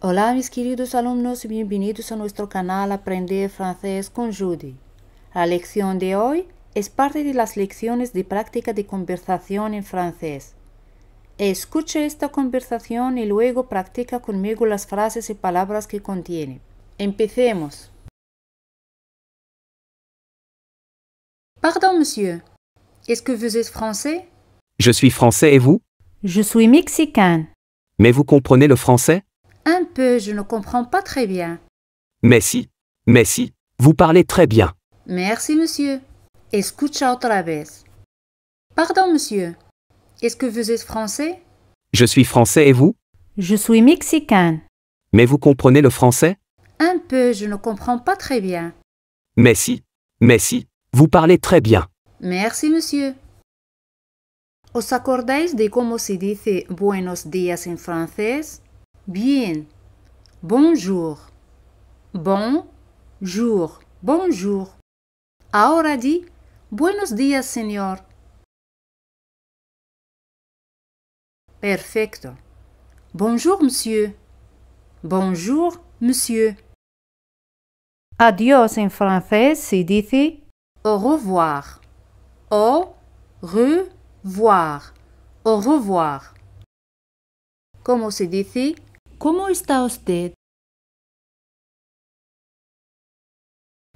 Hola mis queridos alumnos y bienvenidos a nuestro canal Aprender Francés con Judy. La lección de hoy es parte de las lecciones de práctica de conversación en francés. Escuche esta conversación y luego practica conmigo las frases y palabras que contiene. Empecemos. Pardon, monsieur. Est-ce que vous êtes français? Je suis français et vous? Je suis mexicain. Mais vous comprenez le français? Un peu, je ne comprends pas très bien. Mais si, vous parlez très bien. Merci, monsieur. Escucha otra vez. Pardon, monsieur. Est-ce que vous êtes français? Je suis français et vous? Je suis mexicain. Mais vous comprenez le français? Un peu, je ne comprends pas très bien. Mais si, vous parlez très bien. Merci, monsieur. ¿Os acordáis de cómo se dice buenos días en francés? Bien. Bonjour. Bonjour. Bonjour. Ahora di buenos días, señor. Perfecto. Bonjour, monsieur. Bonjour, monsieur. Adiós en francés se dice au revoir. Au revoir. Au revoir. ¿Cómo se dice? ¿Cómo está usted?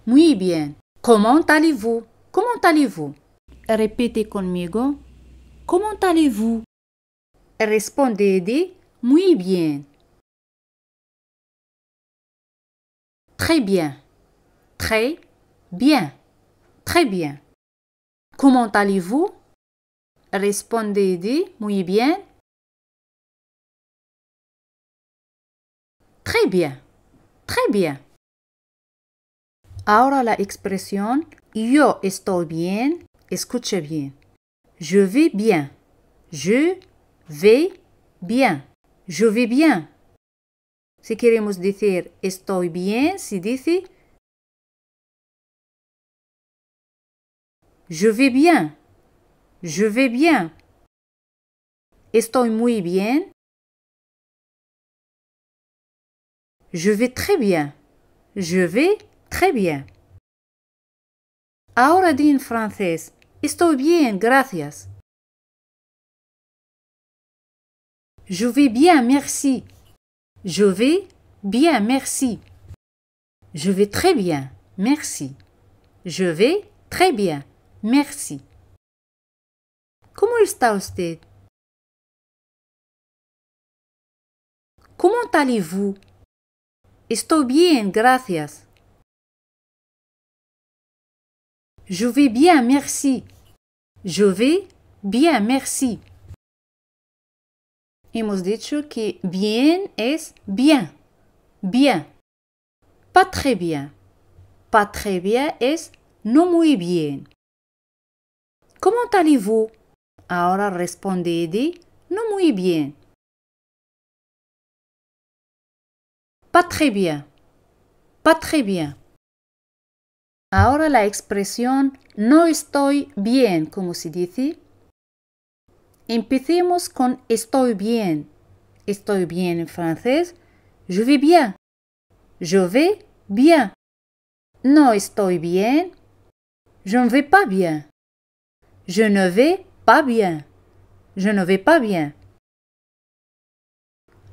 Muy bien. Comment allez-vous? Comment allez-vous? Repite conmigo. Comment allez-vous? Respondez muy bien. Très bien. Très bien. Très bien. Comment allez-vous? Respondez muy bien. Très bien. Très bien. Ahora la expresión yo estoy bien. Escuche bien. Je vais bien. Je vais bien. Je vais bien. Si queremos decir estoy bien, se dice je vais bien. Je vais bien. Estoy muy bien. Je vais très bien. Je vais très bien. Ahora di en francés. Estoy bien, gracias. Je vais bien, merci. Je vais bien, merci. Je vais très bien, merci. Je vais très bien, merci. ¿Cómo está usted? ¿Cómo allez-vous? Estoy bien, gracias. Je vais bien, merci. Je vais bien, merci. Hemos dicho que bien es bien. Bien. Pas très bien. Pas très bien es no muy bien. ¿Cómo allez-vous? Ahora responded no muy bien. Pas très bien. Pas très bien. Ahora la expresión no estoy bien, ¿cómo se dice? Empecemos con estoy bien. Estoy bien en francés. Je vais bien. Je vais bien. No estoy bien. Je ne vais pas bien. Je ne vais pas bien. Je ne vais pas bien.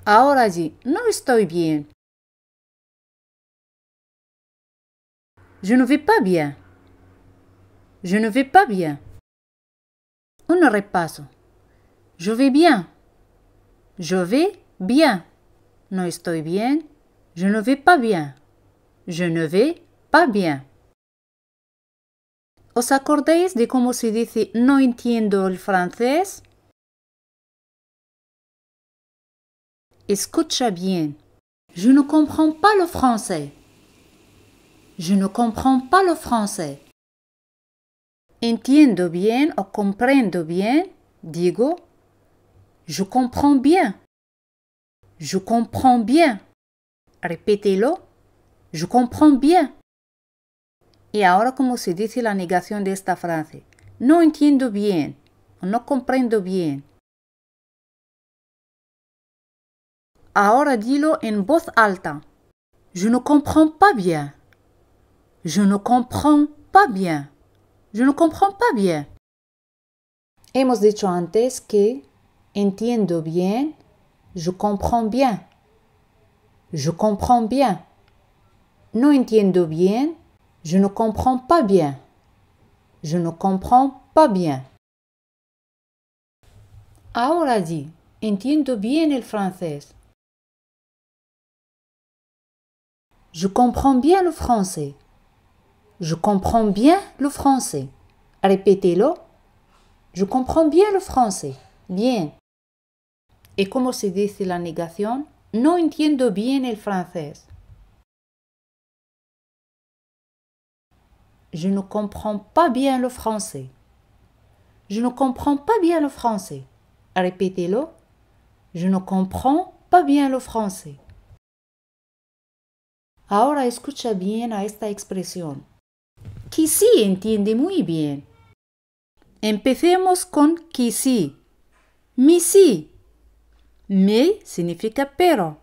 Ahora sí, no estoy bien. Je ne vais pas bien. Je ne vais pas bien. Un repaso. Je vais bien. Je vais bien. No estoy bien. Je ne vais pas bien. Je ne vais pas bien. ¿Os acordáis de cómo se dice no entiendo el francés? Escucha bien. Je ne comprends pas le français. Je ne comprends pas le français. Entiendo bien o comprendo bien. Digo, je comprends bien. Je comprends bien. Repítelo. Je comprends bien. Y ahora, ¿cómo se dice la negación de esta frase? No entiendo bien o no comprendo bien. Ahora dilo en voz alta. Je ne comprends pas bien. Je ne comprends pas bien. Je ne comprends pas bien. Hemos dicho antes que entiendo bien, je comprends bien. Je comprends bien. No entiendo bien, je ne comprends pas bien. Je ne comprends pas bien. Ahora di, entiendo bien el francés. Je comprends bien le français. Je comprends bien le français. Répétez-le. Je comprends bien le français. Bien. ¿Y cómo se dice la negación? No entiendo bien el francés. Je ne comprends pas bien le français. Je ne comprends pas bien le français. Répétez-le. Je ne comprends pas bien le français. Ahora escucha bien a esta expresión. Que sí entiende muy bien. Empecemos con que sí. Mi sí. Me significa pero.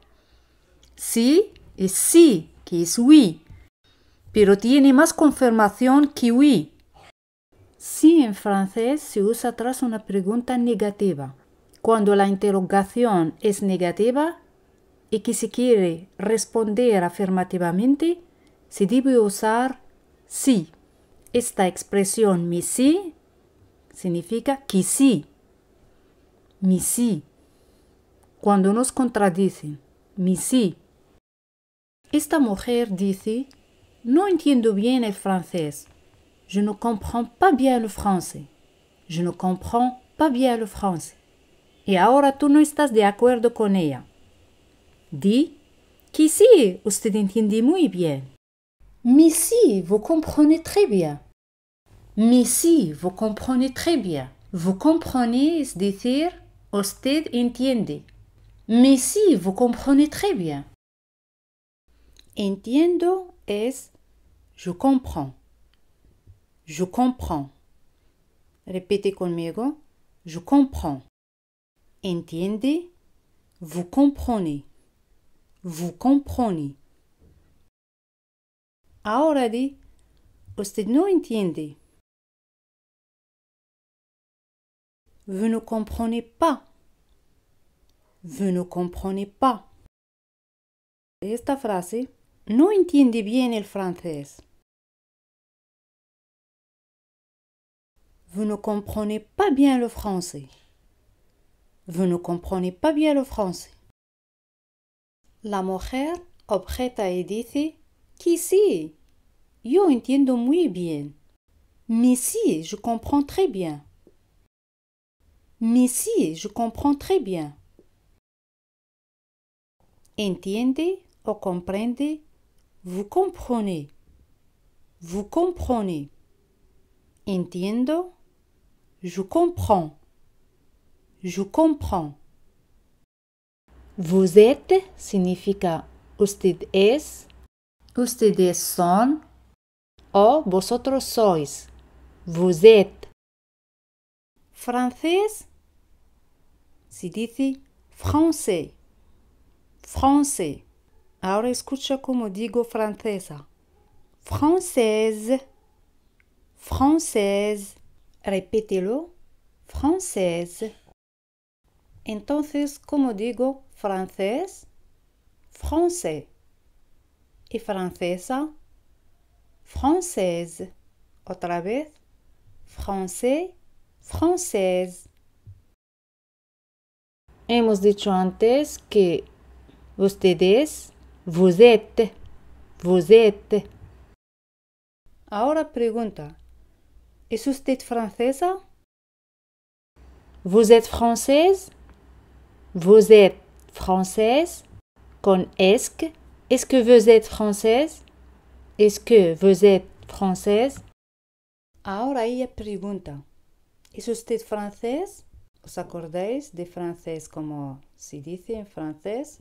Sí es sí, que es oui. Pero tiene más confirmación que oui. Sí en francés se usa tras una pregunta negativa. Cuando la interrogación es negativa y que se quiere responder afirmativamente, se debe usar sí. Esta expresión mi sí significa que sí. Mi sí. Cuando nos contradicen, mi sí. Esta mujer dice, no entiendo bien el francés. Je ne comprends pas bien le français. Je ne comprends pas bien le français. Y ahora tú no estás de acuerdo con ella. Di que sí, usted entiende muy bien. Mais si, vous comprenez très bien. Mais si, vous comprenez très bien. Vous comprenez es decir, usted entiende. Mais si, vous comprenez très bien. Entiendo es je comprends. Je comprends. Répétez conmigo. Je comprends. Entiende. Vous comprenez. Vous comprenez. Ahora di, usted no entiende. Vous ne comprenez pas. Vous ne comprenez pas. Esta frase no entiende bien el francés. Vous ne comprenez pas bien le français. Vous ne comprenez pas bien le français. La mujer objeta y dice que sí, yo entiendo muy bien. Mais si, je comprends très bien. Mais si, je comprends très bien. Entiende o comprende, vous comprenez. Vous comprenez. Entiendo, je comprends. Je comprends. Vous êtes significa usted es, ustedes son o vosotros sois. Vous êtes. Francés se dice français. Français. Ahora escucha como digo francesa. Française. Française. Repítelo. Française. Entonces, como digo francés, français. Y francesa, française. Otra vez, français, française. Hemos dicho antes que ustedes, vous êtes, vous êtes. Ahora pregunta, ¿es usted francesa? Vous êtes française? Vous êtes française? Con est-ce? Est-ce que vous êtes française? Est-ce que vous êtes française? Ahora ella pregunta, ¿es usted francés? ¿Os acordáis de francés como se dice en francés?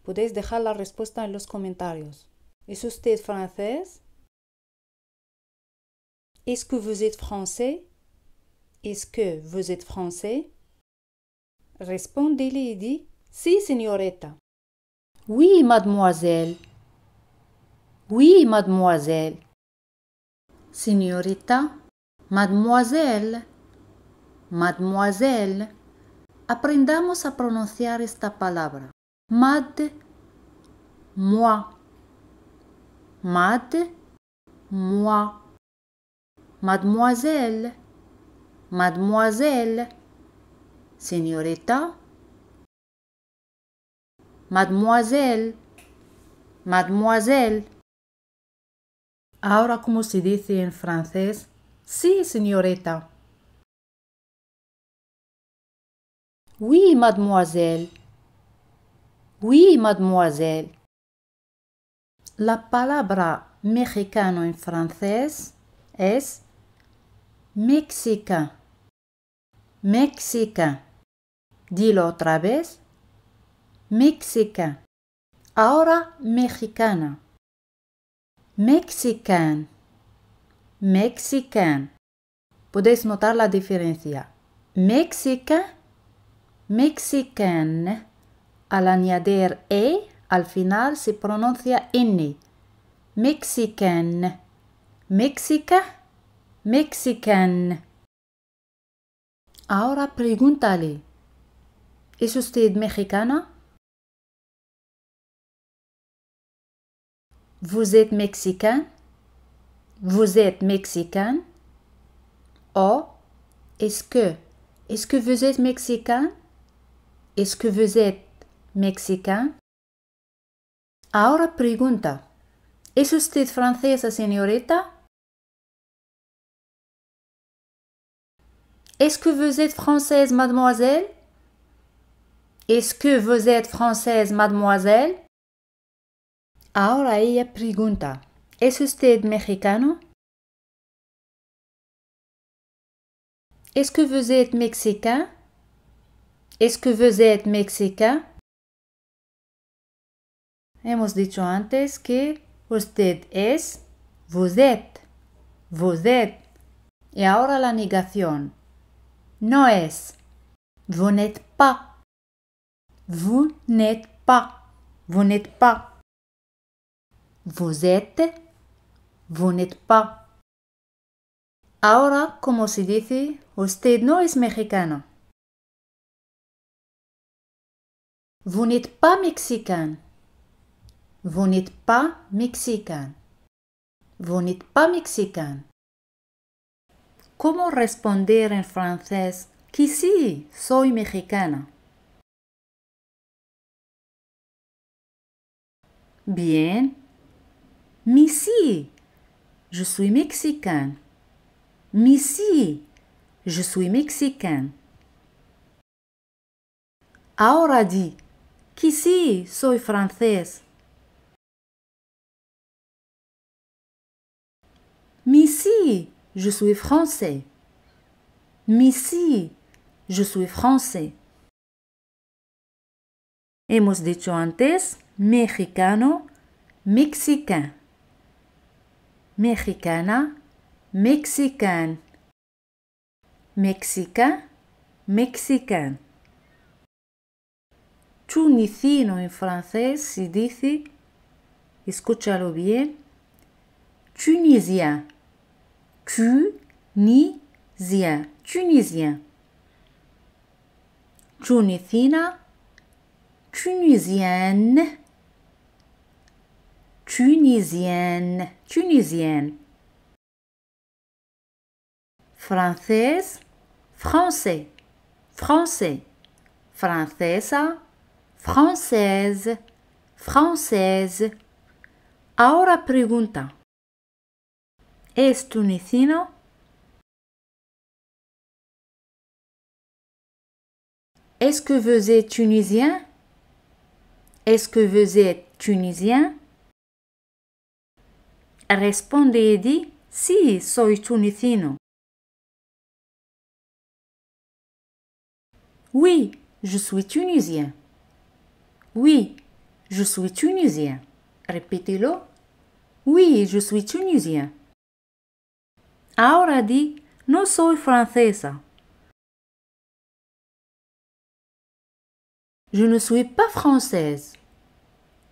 Podéis dejar la respuesta en los comentarios. ¿Es usted francés? Est-ce que vous êtes français? Est-ce que vous êtes français? Respondele y di, sí, señorita. Oui, mademoiselle. Oui, mademoiselle. Señorita, mademoiselle, mademoiselle. Aprendamos a pronunciar esta palabra. Moi. Moi. Mademoiselle, mademoiselle. Señorita, mademoiselle, mademoiselle. Ahora, ¿cómo se dice en francés? Sí, señorita. Oui, mademoiselle. Oui, mademoiselle. La palabra mexicano en francés es mexicain. Mexicain. Dilo otra vez. Mexicain. Ahora mexicana. Mexicain. Mexicain. Podéis notar la diferencia. Mexicain, mexicain. Al añadir E, al final se pronuncia N. Mexicain. Mexica, mexicain. Ahora pregúntale. ¿Es usted mexicana? Vous êtes mexicain? Vous êtes mexicain? O, est-ce que vous êtes mexicain? Est-ce que vous êtes mexicain? Ahora pregunta. ¿Es usted francesa, señorita? Est-ce que vous êtes française, mademoiselle? Est-ce que vous êtes française, mademoiselle? Ahora ella pregunta. ¿Es usted mexicano? Est-ce que vous êtes mexicain? Est-ce que vous êtes mexicain? Hemos dicho antes que usted es, vous êtes, vous êtes. Y ahora la negación. No es. Vous n'êtes pas. Vous n'êtes pas. Vous n'êtes pas. Vous êtes. Vous n'êtes pas. Ahora, ¿cómo se dice? Usted no es mexicano. Vous n'êtes pas mexicain. Vous n'êtes pas mexicain. Vous n'êtes pas mexicain. ¿Cómo responder en francés que sí, soy mexicana? Bien. Mais si, je suis mexicain. Mais si, je suis mexicain. Ahora di que sí, soy francés. Mais si, je suis français. Mais si, je suis français. Hemos dicho antes mexicano, mexicain. Mexicana, mexicain. Mexicain, mexicain. Tunisino en francés se dice, escúchalo bien, tunisien. Tunisien, tunisien. Tunisina, tunisienne. Tunisienne, tunisienne. Française, français, français. Francesa, française, française. Ahora pregunta. ¿Es tunisino? Est-ce que vous êtes tunisien? Est-ce que vous êtes tunisien? Responde y di, sí, soy tunisino. Oui, je suis tunisien. Oui, je suis tunisien. Repítelo. Oui, je suis tunisien. Ahora di, no soy francesa. Je ne suis pas française.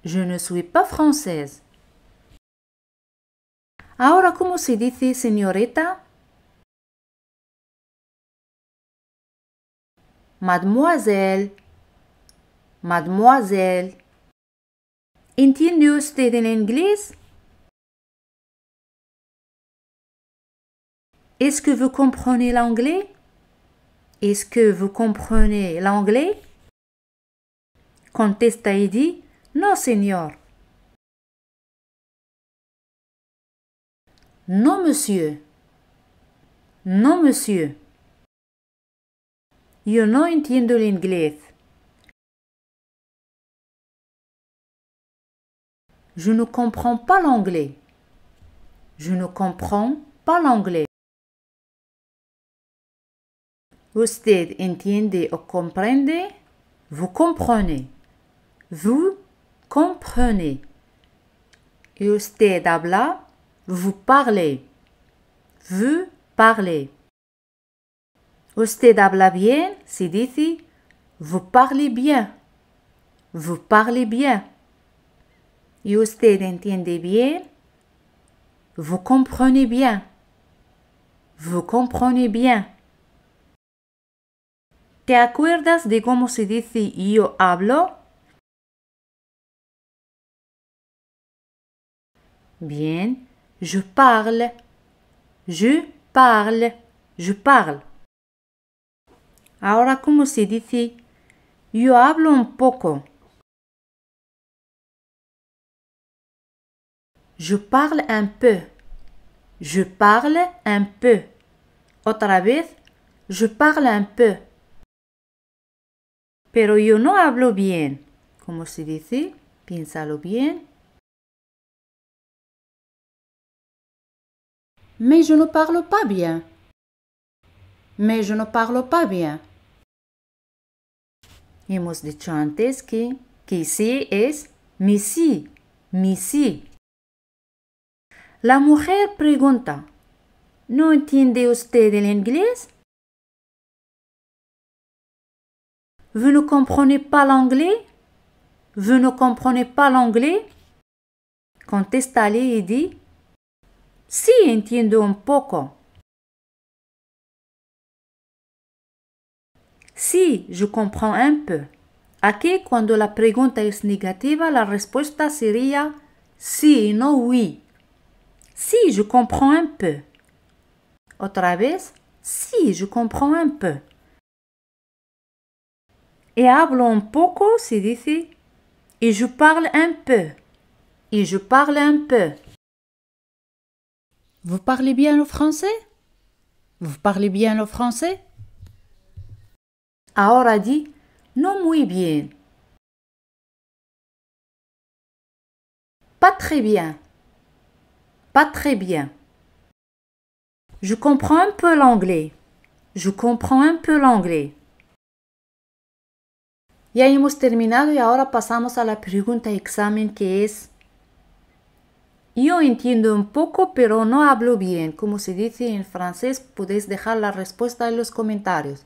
Je ne suis pas française. Ahora, ¿cómo se dice señorita? Mademoiselle. Mademoiselle. ¿Entiende usted el inglés? Est-ce que vous comprenez l'anglais? Est-ce que vous comprenez l'anglais? Contesta y dit, no, señor. Non, monsieur. Non, monsieur. Yo no entiendo el inglés. Je ne comprends pas l'anglais. Je ne comprends pas l'anglais. Usted entiende o comprende? Vous comprenez. Vous comprenez. Et usted habla? Vous parlez. Vous parlez. Usted habla bien? Se dice, vous parlez bien. Vous parlez bien. ¿Y usted entiende bien? Vous comprenez bien. Vous comprenez bien. ¿Te acuerdas de cómo se dice yo hablo? Bien, je parle. Je parle. Je parle. Ahora, ¿cómo se dice yo hablo un poco? Je parle un peu. Je parle un peu. Otra vez, je parle un peu. Pero yo no hablo bien. ¿Cómo se dice? Piénsalo bien. Mais je ne parle pas bien. Mais je ne parle pas bien. Hemos dicho antes que sí es mi sí. Mi sí. La mujer pregunta, ¿no entiende usted el inglés? Vous ne comprenez pas l'anglais? Vous ne comprenez pas l'anglais? Contéstale y di, sí, entiendo un poco. Sí, je comprends un peu. Aquí, cuando la pregunta es negativa, la respuesta sería sí, no oui. Sí, je comprends un peu. Otra vez, sí, je comprends un peu. Et hablo un poco se dice et je parle un peu. Et je parle un peu. Vous parlez bien le français? Vous parlez bien le français? Ahora di, no muy bien. Pas très bien. Pas très bien. Je comprends un peu l'anglais. Je comprends un peu l'anglais. Ya hemos terminado y ahora pasamos a la pregunta examen que es yo entiendo un poco pero no hablo bien. Como se dice en francés, podéis dejar la respuesta en los comentarios.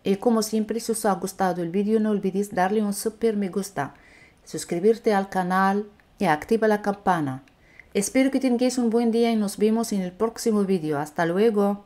Y como siempre, si os ha gustado el vídeo, no olvidéis darle un super me gusta, suscribirte al canal y activa la campana. Espero que tengáis un buen día y nos vemos en el próximo vídeo. Hasta luego.